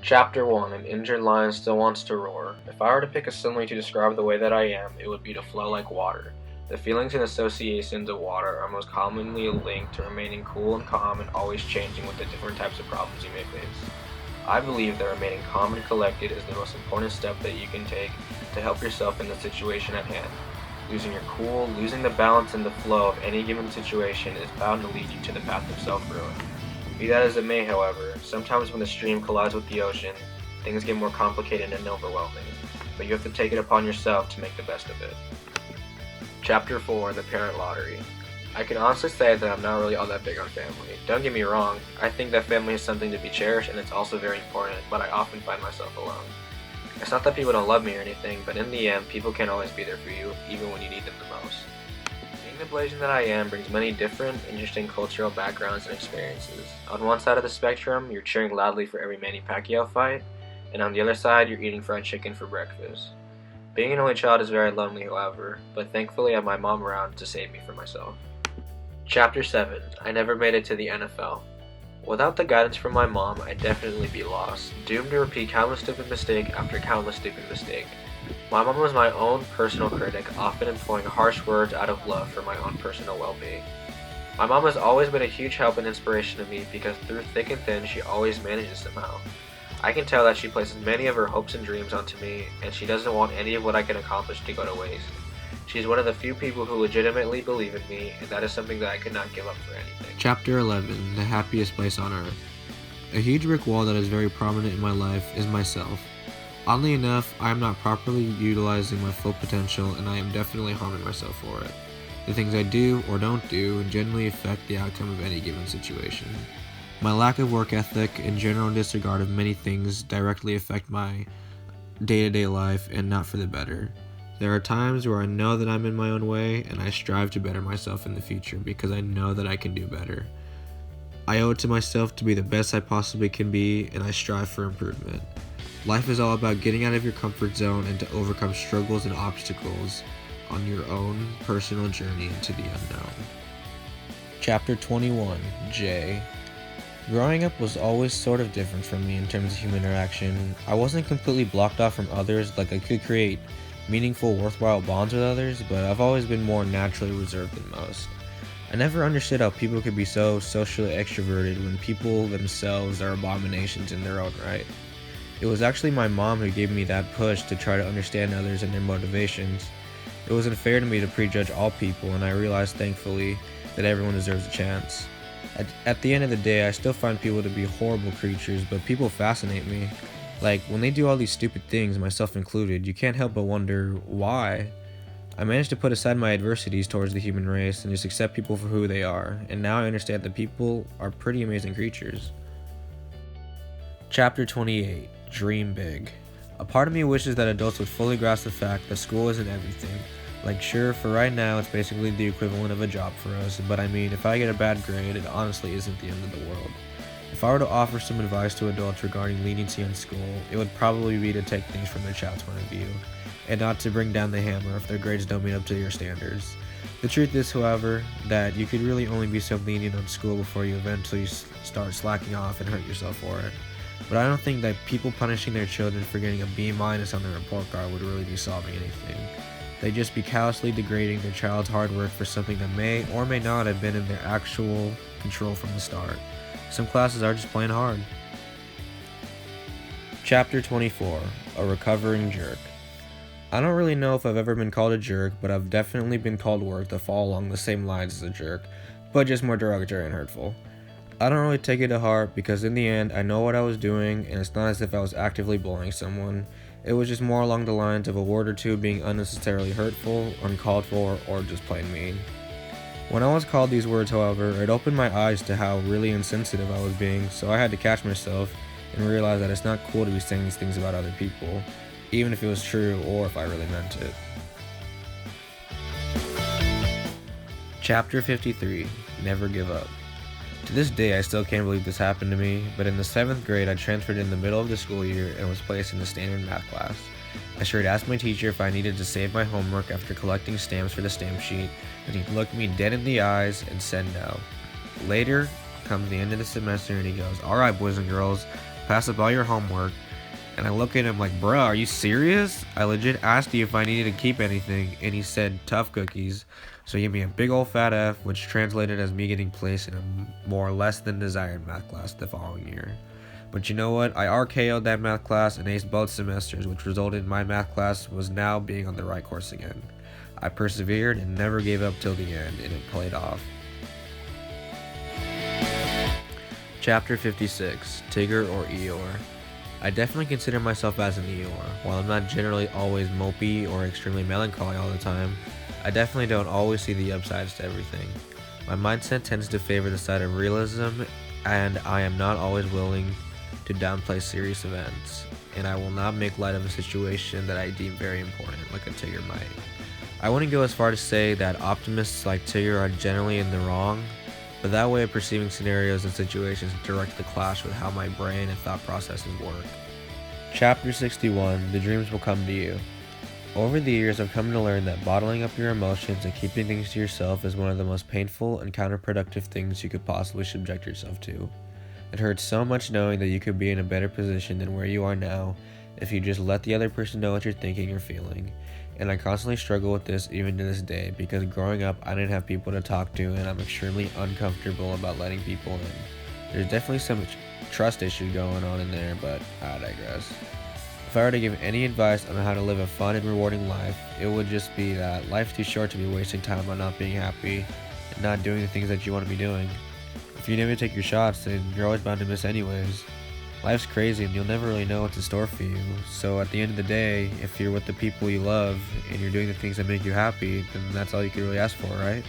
Chapter 1. An injured lion still wants to roar. If I were to pick a simile to describe the way that I am, it would be to flow like water. The feelings and associations of water are most commonly linked to remaining cool and calm and always changing with the different types of problems you may face. I believe that remaining calm and collected is the most important step that you can take to help yourself in the situation at hand. Losing your cool, losing the balance and the flow of any given situation is bound to lead you to the path of self-ruin. Be that as it may, however, sometimes when the stream collides with the ocean, things get more complicated and overwhelming, but you have to take it upon yourself to make the best of it. Chapter 4. The Parent Lottery. I can honestly say that I'm not really all that big on family. Don't get me wrong, I think that family is something to be cherished and it's also very important, but I often find myself alone. It's not that people don't love me or anything, but in the end, people can't always be there for you, even when you need them the most. Being the Blasian that I am brings many different, interesting cultural backgrounds and experiences. On one side of the spectrum, you're cheering loudly for every Manny Pacquiao fight, and on the other side, you're eating fried chicken for breakfast. Being an only child is very lonely, however, but thankfully I have my mom around to save me from myself. Chapter 7. I never made it to the NFL. Without the guidance from my mom, I'd definitely be lost, doomed to repeat countless stupid mistake after countless stupid mistake. My mom was my own personal critic, often employing harsh words out of love for my own personal well-being. My mom has always been a huge help and inspiration to me because through thick and thin, she always manages somehow. I can tell that she places many of her hopes and dreams onto me, and she doesn't want any of what I can accomplish to go to waste. She's one of the few people who legitimately believe in me, and that is something that I could not give up for anything. Chapter 11. The Happiest Place on Earth. A huge brick wall that is very prominent in my life is myself. Oddly enough, I am not properly utilizing my full potential, and I am definitely harming myself for it. The things I do or don't do generally affect the outcome of any given situation. My lack of work ethic and general disregard of many things directly affect my day-to-day life, and not for the better. There are times where I know that I'm in my own way, and I strive to better myself in the future because I know that I can do better. I owe it to myself to be the best I possibly can be, and I strive for improvement. Life is all about getting out of your comfort zone and to overcome struggles and obstacles on your own personal journey into the unknown. Chapter 21. Jay. Growing up was always sort of different from me in terms of human interaction. I wasn't completely blocked off from others, like I could create meaningful, worthwhile bonds with others, but I've always been more naturally reserved than most. I never understood how people could be so socially extroverted when people themselves are abominations in their own right. It was actually my mom who gave me that push to try to understand others and their motivations. It wasn't fair to me to prejudge all people, and I realized, thankfully, that everyone deserves a chance. At the end of the day, I still find people to be horrible creatures, but people fascinate me. Like, when they do all these stupid things, myself included, you can't help but wonder why. I managed to put aside my adversities towards the human race and just accept people for who they are, and now I understand that people are pretty amazing creatures. Chapter 28. Dream Big. A part of me wishes that adults would fully grasp the fact that school isn't everything. Like, sure, for right now, it's basically the equivalent of a job for us, but I mean, if I get a bad grade, it honestly isn't the end of the world. If I were to offer some advice to adults regarding leniency in school, it would probably be to take things from their child's point of view, and not to bring down the hammer if their grades don't meet up to your standards. The truth is, however, that you could really only be so lenient on school before you eventually start slacking off and hurt yourself for it. But I don't think that people punishing their children for getting a B- on their report card would really be solving anything. They'd just be callously degrading their child's hard work for something that may or may not have been in their actual control from the start. Some classes are just plain hard. Chapter 24. A Recovering Jerk. I don't really know if I've ever been called a jerk, but I've definitely been called words that fall along the same lines as a jerk, but just more derogatory and hurtful. I don't really take it to heart because in the end, I know what I was doing, and it's not as if I was actively bullying someone. It was just more along the lines of a word or two being unnecessarily hurtful, uncalled for, or just plain mean. When I was called these words, however, it opened my eyes to how really insensitive I was being, so I had to catch myself and realize that it's not cool to be saying these things about other people, even if it was true or if I really meant it. Chapter 53. Never Give Up. To this day, I still can't believe this happened to me, but in the 7th grade, I transferred in the middle of the school year and was placed in the standard math class. I sure had asked my teacher if I needed to save my homework after collecting stamps for the stamp sheet, and he looked me dead in the eyes and said no. Later, comes the end of the semester and he goes, "Alright, boys and girls, pass up all your homework." And I look at him like, "Bruh, are you serious? I legit asked you if I needed to keep anything," and he said tough cookies. So he gave me a big old fat F, which translated as me getting placed in a more or less than desired math class the following year. But you know what? I RKO'd that math class and aced both semesters, which resulted in my math class was now being on the right course again. I persevered and never gave up till the end, and it played off. Chapter 56, Tigger or Eeyore. I definitely consider myself as an Eeyore. While I'm not generally always mopey or extremely melancholy all the time, I definitely don't always see the upsides to everything. My mindset tends to favor the side of realism, and I am not always willing to downplay serious events, and I will not make light of a situation that I deem very important, like a Tigger might. I wouldn't go as far to say that optimists like Tigger are generally in the wrong, but that way of perceiving scenarios and situations directly clash with how my brain and thought processes work. Chapter 61, The Dreams Will Come to You. Over the years, I've come to learn that bottling up your emotions and keeping things to yourself is one of the most painful and counterproductive things you could possibly subject yourself to. It hurts so much knowing that you could be in a better position than where you are now if you just let the other person know what you're thinking or feeling. And I constantly struggle with this even to this day because growing up I didn't have people to talk to and I'm extremely uncomfortable about letting people in. There's definitely some trust issue going on in there, but I digress. If I were to give any advice on how to live a fun and rewarding life, it would just be that life's too short to be wasting time on not being happy and not doing the things that you want to be doing. If you never take your shots, then you're always bound to miss anyways. Life's crazy and you'll never really know what's in store for you, so at the end of the day, if you're with the people you love and you're doing the things that make you happy, then that's all you can really ask for, right?